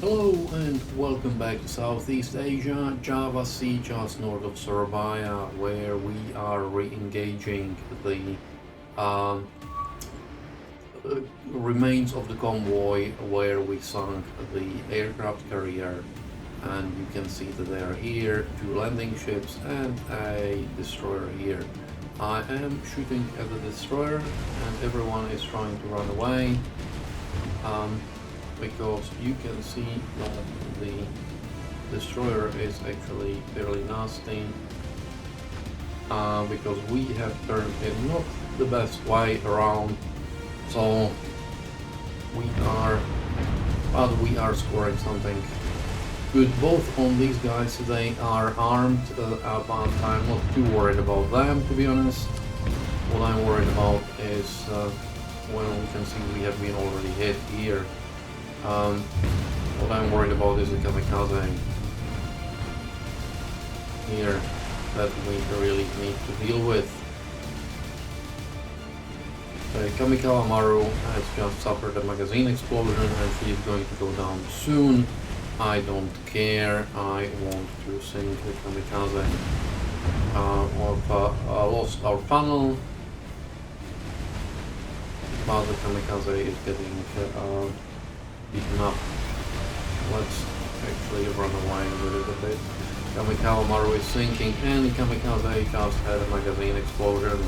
Hello and welcome back to Southeast Asia, Java Sea just north of Surabaya, where we are re-engaging the remains of the convoy where we sunk the aircraft carrier. And you can see that they are here, 2 landing ships and a destroyer here. I am shooting at the destroyer and everyone is trying to run away. Because you can see that the destroyer is actually fairly nasty, because we have turned it not the best way around, so we are scoring something good both on these guys. They are armed, but I'm not too worried about them, to be honest. What I'm worried about is well, we can see we have been already hit here. What I'm worried about is the kamikaze here that we really need to deal with. Kamikaze Maru has just suffered a magazine explosion and she is going to go down soon. I don't care, I want to sink the kamikaze. Lost our funnel, but the kamikaze is getting beaten up. Let's actually run away with it a bit. Kamikaze Maru is sinking and the kamikaze just had a magazine explosion,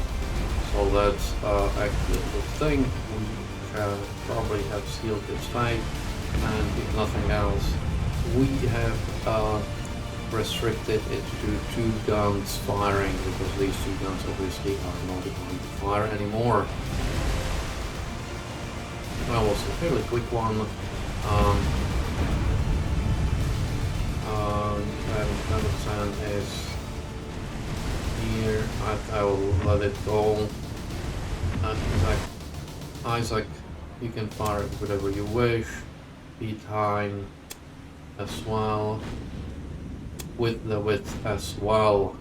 so that's actually a good thing. We probably have sealed its fate, and if nothing else, we have restricted it to 2 guns firing, because these 2 guns obviously are not going to fire anymore. That was a fairly quick one. And is here. I will let it go. Isaac, you can fire it whatever you wish. Behind as well. With the width as well.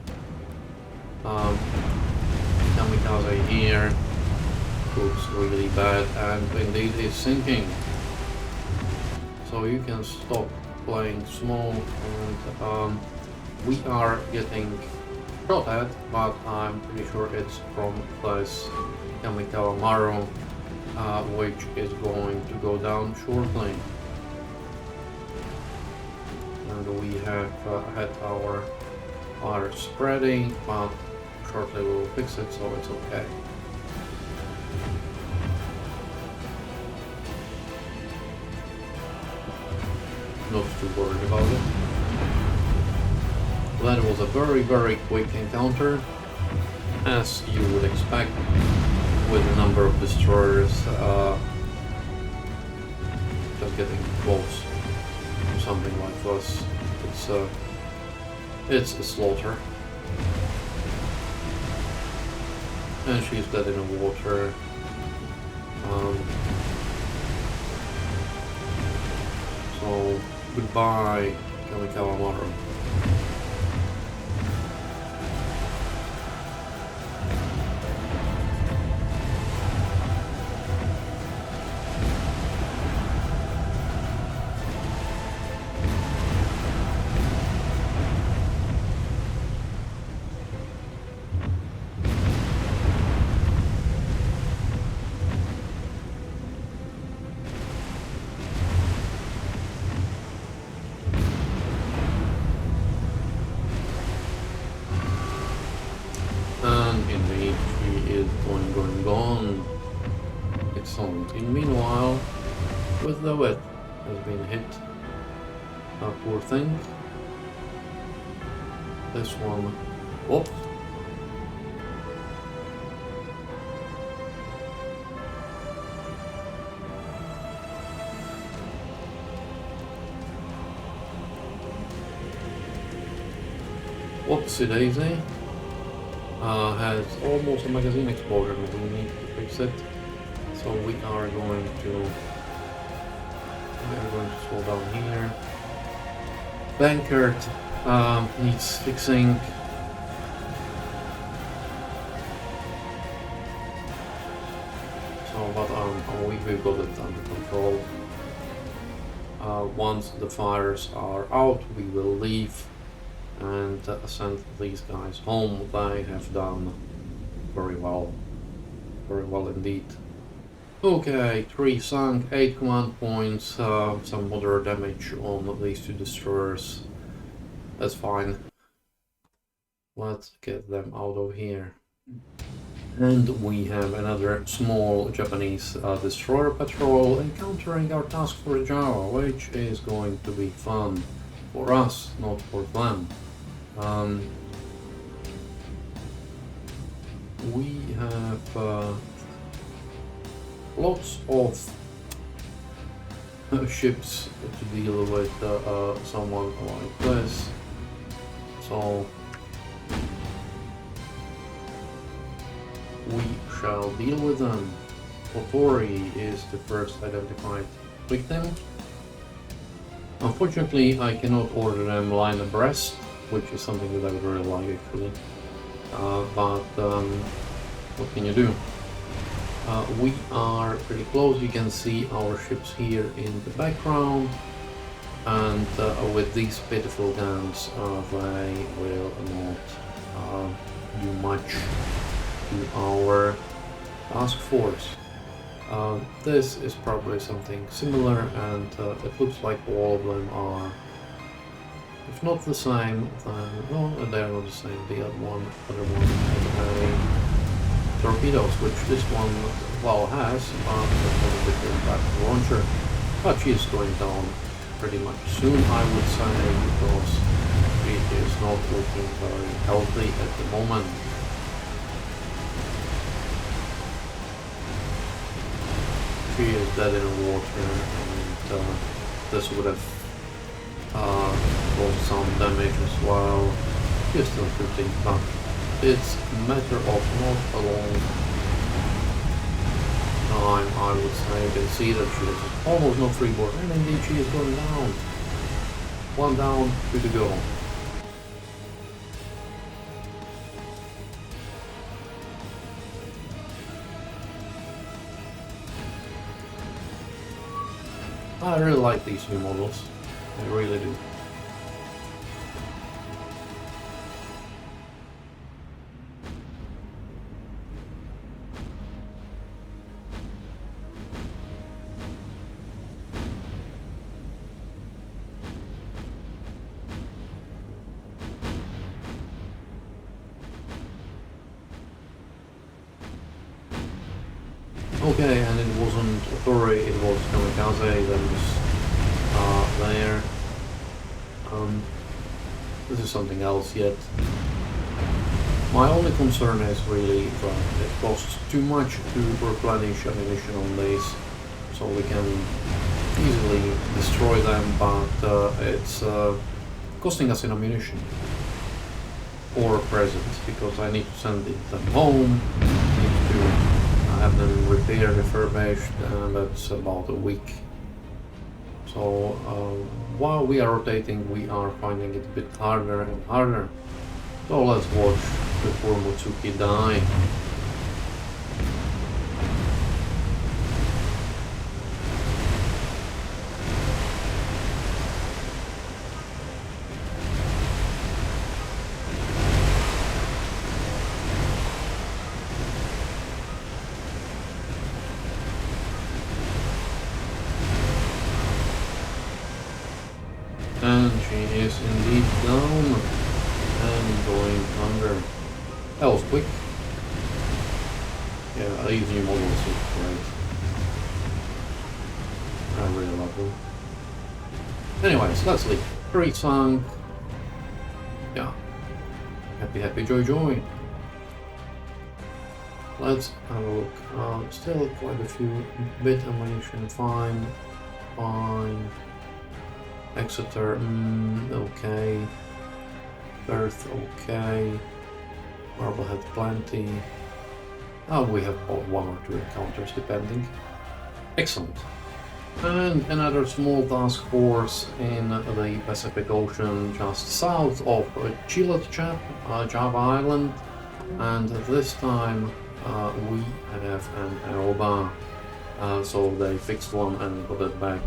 Kamikaze here looks really bad and indeed is sinking. So you can stop playing small, and we are getting shot at, but I'm pretty sure it's from this Kamikaze Maru, which is going to go down shortly. And we have had our fire spreading, but shortly we will fix it, so it's okay. Not too worried about it. That was a very quick encounter, as you would expect with a number of destroyers just getting close to something like this. It's a slaughter. And she's dead in the water. So goodbye, Kamikaze Maru. Indeed, she is gone. Excellent. And meanwhile, with the wet has been hit. A poor thing. This one. Whoops. Whoopsie daisy. Has almost a magazine explosion. We need to fix it. So we are going to slow down here. Bankert needs fixing. So, but we've got it under control. once the fires are out, we will leave and send these guys home. They have done very well indeed. Okay, 3 sunk, 8 command points, some moderate damage on these 2 destroyers. That's fine. Let's get them out of here. And we have another small Japanese destroyer patrol encountering our task force Java, which is going to be fun for us, not for them. We have lots of ships to deal with someone like this, so we shall deal with them. Otori is the first identified victim. Unfortunately, I cannot order them line abreast, which is something that I would really like actually. But what can you do? We are pretty close. You can see our ships here in the background, and with these pitiful guns, they will not do much to our task force. This is probably something similar, and it looks like all of them are, if not the same, then no, they're not the same. The other one had torpedoes, which this one, well, has, but a different type of launcher. But she is going down pretty much soon, I would say, because she is not looking very healthy at the moment. She is dead in the water, and this would have caused some damage as well. She's still shooting, but it's a matter of not a long time, I would say. You can see that she is almost not freeboard, and indeed she is going down. 1 down, 2 to go. I really like these new models, I really do. Okay, and it wasn't Otori, it was Kamikaze that was there. This is something else yet. My only concern is really that it costs too much to replenish ammunition on these, so we can easily destroy them, but it's costing us in ammunition or presents, because I need to send them home, need to have them repaired, refurbished, and that's about a week. So while we are rotating, we are finding it a bit harder and harder. So let's watch the poor Mutsuki die. And she is indeed down and going under. That was quick. Yeah, these new models look great. I really love them. Anyways, let's leave. 3 sunk. Yeah. Happy, happy, joy, joy. Let's have a look. Still quite a few bit ammunition. Fine. Fine. Exeter, okay. Perth, okay. Marblehead, plenty. We have 1 or 2 encounters, depending. Excellent. And another small task force in the Pacific Ocean, just south of Java Island. And this time we have an Aoba. So they fixed one and put it back.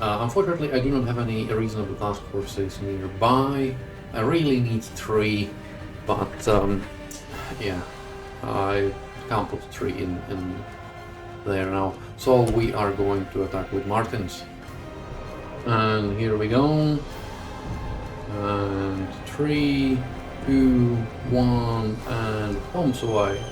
Unfortunately, I do not have any reasonable task forces nearby. I really need 3, but yeah, I can't put 3 in there now. So we are going to attack with Martins. And here we go. And 3, 2, 1, and bombs away.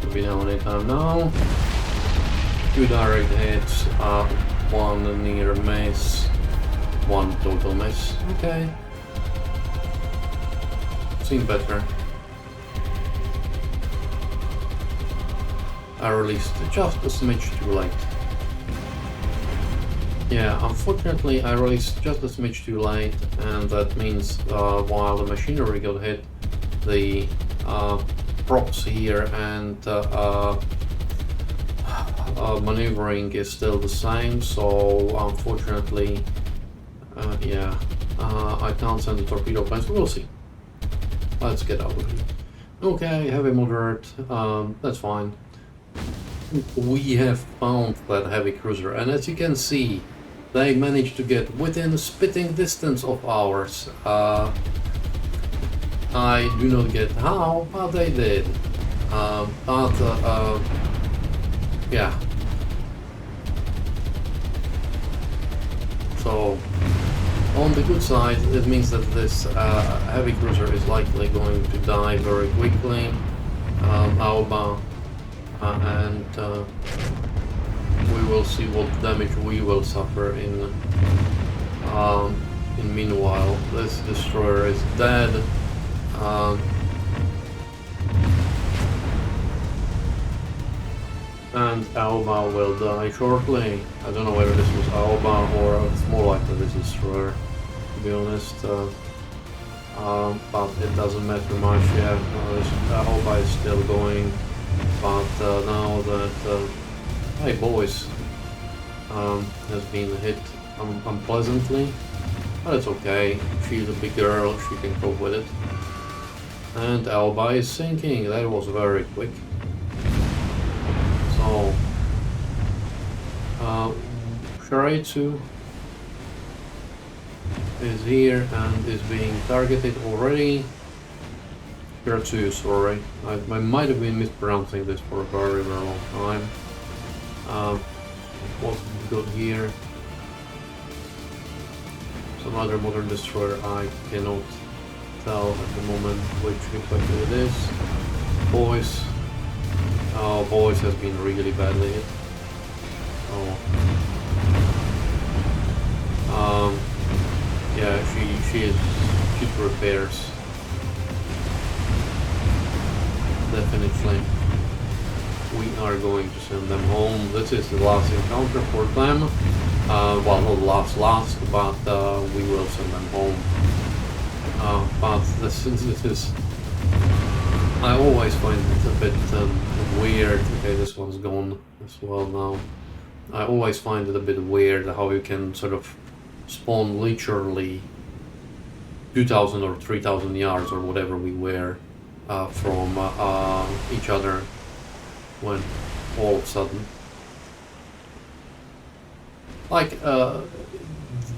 Could be now anytime now. 2 direct hits, 1 near miss, 1 total miss. Okay. Seen better. I released just a smidge too late. Yeah, unfortunately I released just a smidge too late, and that means while the machinery got hit, the props here and maneuvering is still the same, so unfortunately, yeah, I can't send the torpedo planes. We'll see. Let's get out of here. Okay, heavy moderate, that's fine. We have found that heavy cruiser, and as you can see, they managed to get within spitting distance of ours. I do not get how, but they did. Yeah. So, on the good side, it means that this heavy cruiser is likely going to die very quickly. Aoba, and we will see what damage we will suffer in meanwhile. This destroyer is dead. And Aoba will die shortly. I don't know whether this was Aoba or it's more likely this destroyer, to be honest. But it doesn't matter much. Yeah, Aoba is still going. But now that hey boys has been hit unpleasantly, but it's okay. She's a big girl, she can cope with it. And Aoba is sinking. That was very quick. So Shiraitsu is here and is being targeted already. Shiraitsu, sorry, I might have been mispronouncing this for a very, very long time. What's good here? Some other modern destroyer, I cannot tell at the moment which exactly it is. Boys. Oh, Boys has been really badly hit. Oh. Yeah, she repairs. Definitely. We are going to send them home. This is the last encounter for them. Well, not last, but we will send them home. But this is... I always find it a bit weird. Okay, this one's gone as well now. I always find it a bit weird how you can sort of spawn literally 2,000 or 3,000 yards or whatever we were from each other when all of a sudden, like,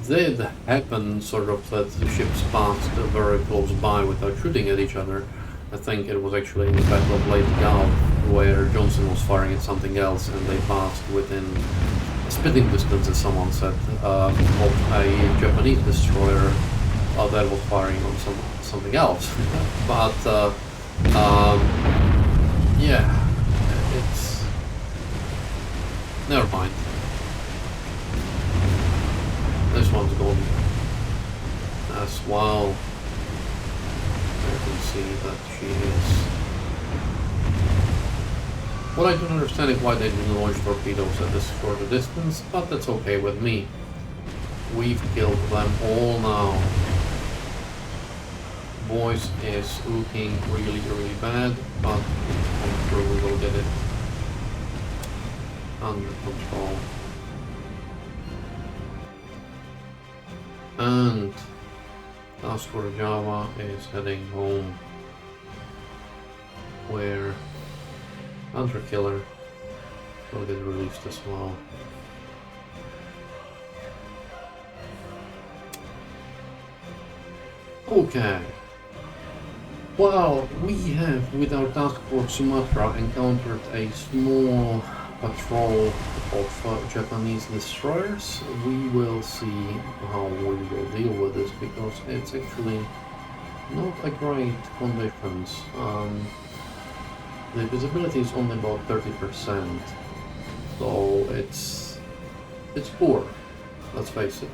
did happen sort of that the ships passed very close by without shooting at each other. I think it was actually in the Battle of Lake Gulf where Johnson was firing at something else and they passed within a spitting distance, as someone said, of a Japanese destroyer that was firing on something else. But yeah, it's... never mind. This one's gone as well. I can see that she is. What I don't understand is why they didn't launch torpedoes at this shorter distance, but that's okay with me. We've killed them all now. Boys is looking really, really bad, but I'm sure we will get it under control. And Task Force Java is heading home, where Hunter Killer will get released as well. Okay. Well, we have, with our task force Sumatra, encountered a small patrol of Japanese destroyers. We will see how we will deal with this, because it's actually not a great conditions. The visibility is only about 30%, so it's poor, let's face it.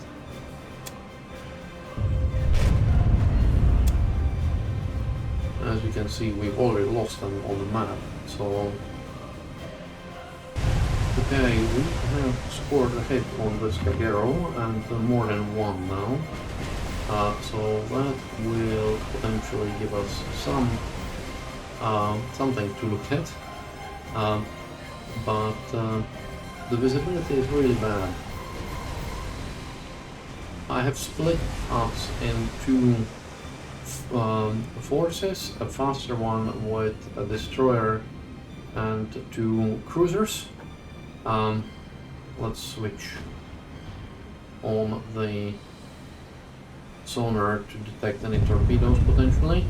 As you can see, we've already lost them on the map, so... Okay, we have scored a hit on this Kagero, and more than one now. So that will potentially give us some something to look at. But the visibility is really bad. I have split us into forces, a faster one with a destroyer and 2 cruisers. Let's switch on the sonar to detect any torpedoes potentially.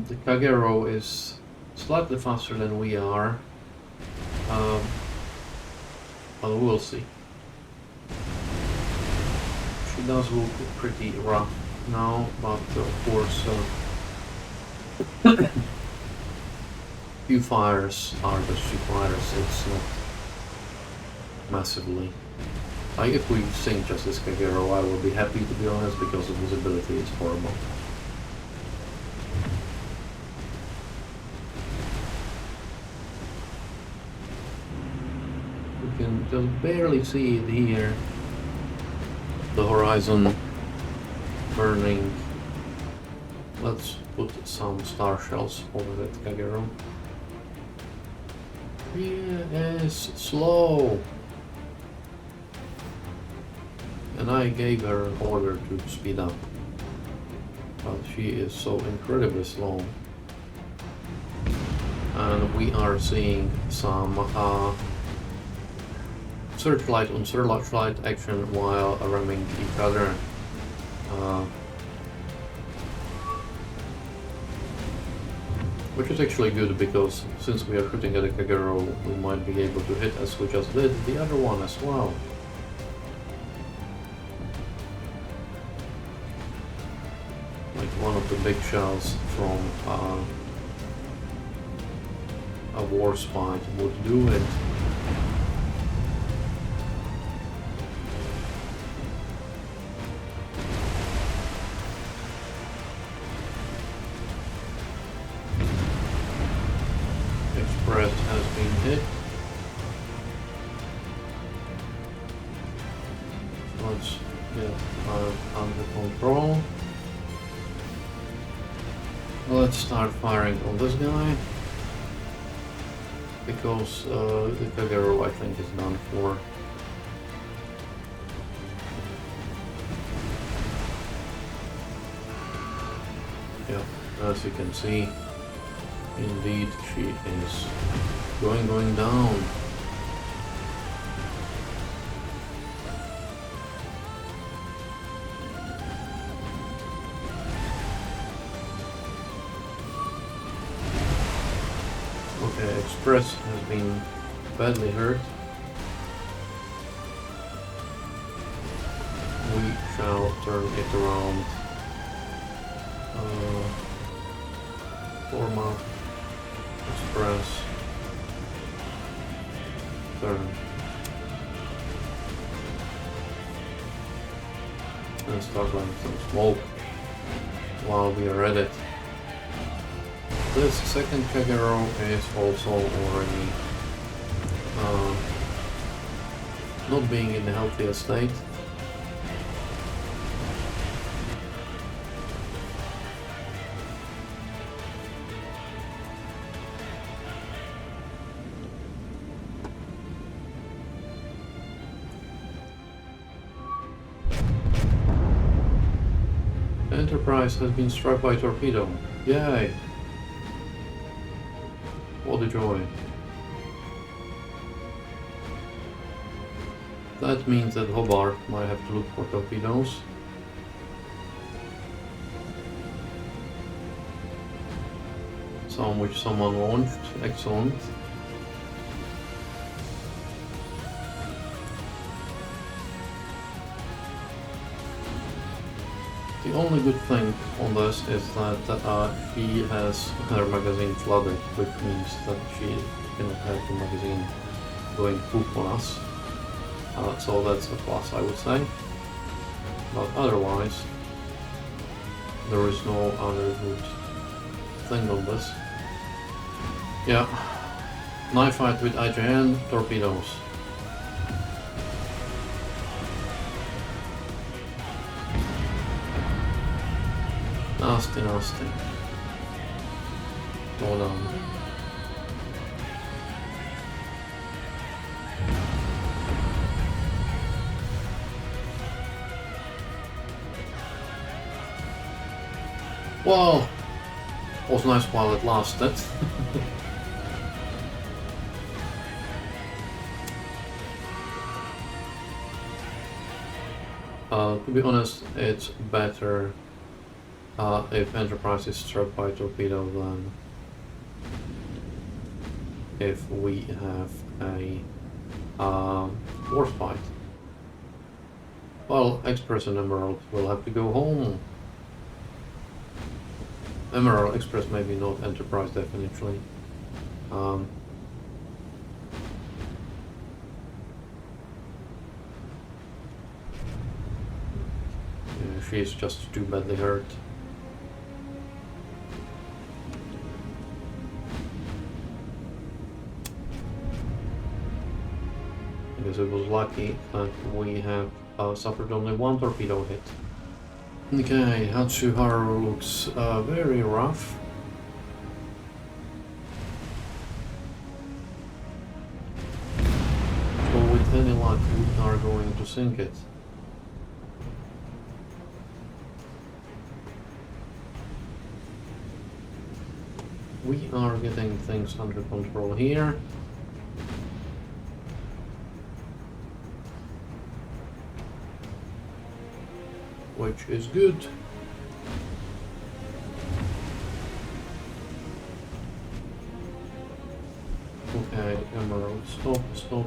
The Kagero is slightly faster than we are, but we'll see. She does look pretty rough now, but of course few fires are just few fires, it's not massively. Like if we sink just this Kagero, I will be happy, to be honest, because the visibility is horrible. We can just barely see it here. The horizon burning. Let's put some star shells over that Kagero. Yes, slow. And I gave her an order to speed up, but she is so incredibly slow. And we are seeing some searchlight on searchlight action while ramming each other. Which is actually good, because since we are shooting at a Kagero, we might be able to hit, as we just did, the other one as well. Like one of the big shells from a Warspite would do it. Express has been hit. Let's get under control. Let's start firing on this guy, because the Kagero, I think, is done for. Yeah, as you can see, indeed she is going down. Okay, Express has been badly hurt. We shall turn it around. Forma, Express, turn. And start letting some smoke while we are at it. This second Kagero is also already not being in the healthiest state. Enterprise has been struck by a torpedo. Yay! What a joy. That means that Hobart might have to look for torpedoes. Some which someone launched. Excellent. The only good thing on this is that she has her magazine flooded, which means that she cannot have the magazine going poop on us. So that's a plus, I would say. But otherwise, there is no other good thing on this. Yeah, knife fight with IJN torpedoes. Nasty, nasty. Go down. Well, was nice while it lasted. To be honest, it's better if Enterprise is struck by a torpedo than if we have a Warspite. Well, Express and Emerald will have to go home. Emerald Express, maybe not Enterprise, definitely. Yeah, she's just too badly hurt. Because it was lucky that we have suffered only one torpedo hit. Okay, Hatsuharu looks very rough. So with any luck we are going to sink it. We are getting things under control here. Which is good. Okay, Emerald, stop, stop.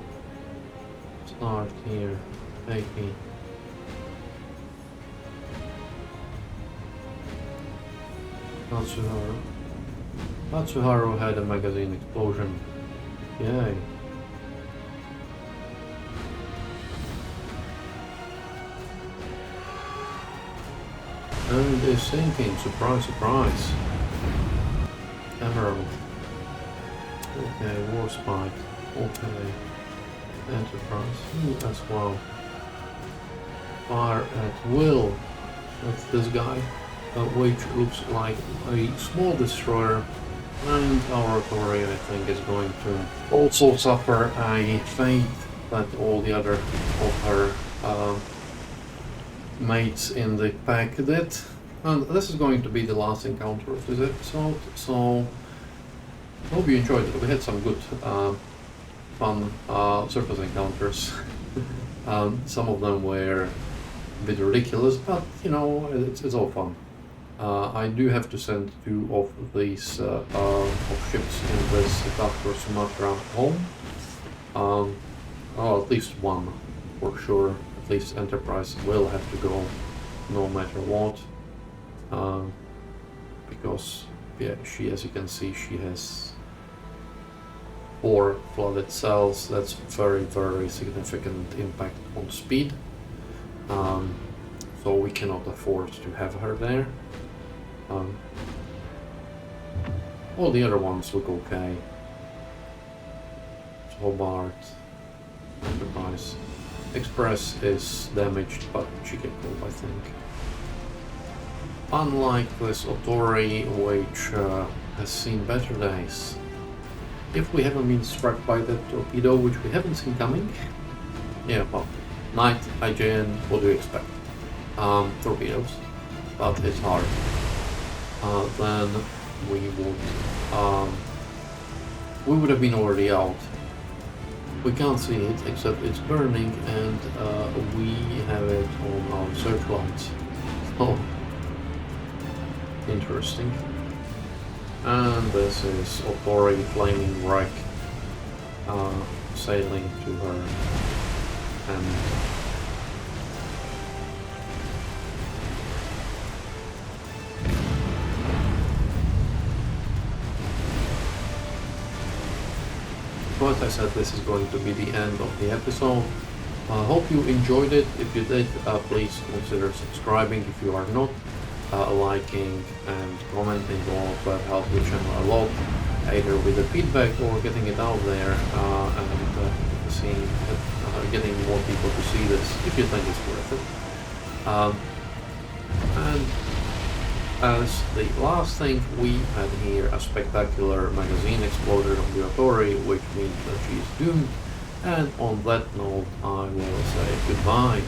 Start here. Take me. Hatsuharu. Hatsuharu had a magazine explosion. Yay. And they're sinking, surprise, surprise. Emerald. Okay, Warspite. Okay. Enterprise. As well. Fire at will. That's this guy. Which looks like a small destroyer. And our Tory, I think, is going to also suffer a fate that all the other of her mates in the pack did. And this is going to be the last encounter of this episode, so I hope you enjoyed it. We had some good fun surface encounters. Some of them were a bit ridiculous, but you know, it's all fun. I do have to send 2 of these of ships in this Force Sumatra home. Or at least one for sure. At least Enterprise will have to go no matter what. Because yeah, she, as you can see, she has 4 flooded cells. That's very, very significant impact on speed. So we cannot afford to have her there. All the other ones look okay. Hobart, Enterprise. Express is damaged, but she can go, I think. Unlike this Otori, which has seen better days. If we haven't been struck by that torpedo, which we haven't seen coming. Yeah, well, Knight, IJN, what do you expect? Torpedoes. but it's hard. Then we would have been already out. We can't see it except it's burning, and we have it on our searchlights. Oh, interesting. And this is Otori flaming wreck sailing to her end. So as I said, this is going to be the end of the episode. I hope you enjoyed it. If you did, please consider subscribing. If you are not, liking and commenting all of that help the channel a lot, either with the feedback or getting it out there and getting more people to see this if you think it's worth it. And as the last thing, we had here a spectacular magazine explosion on the Otori, which means that she is doomed. And on that note, I will say goodbye.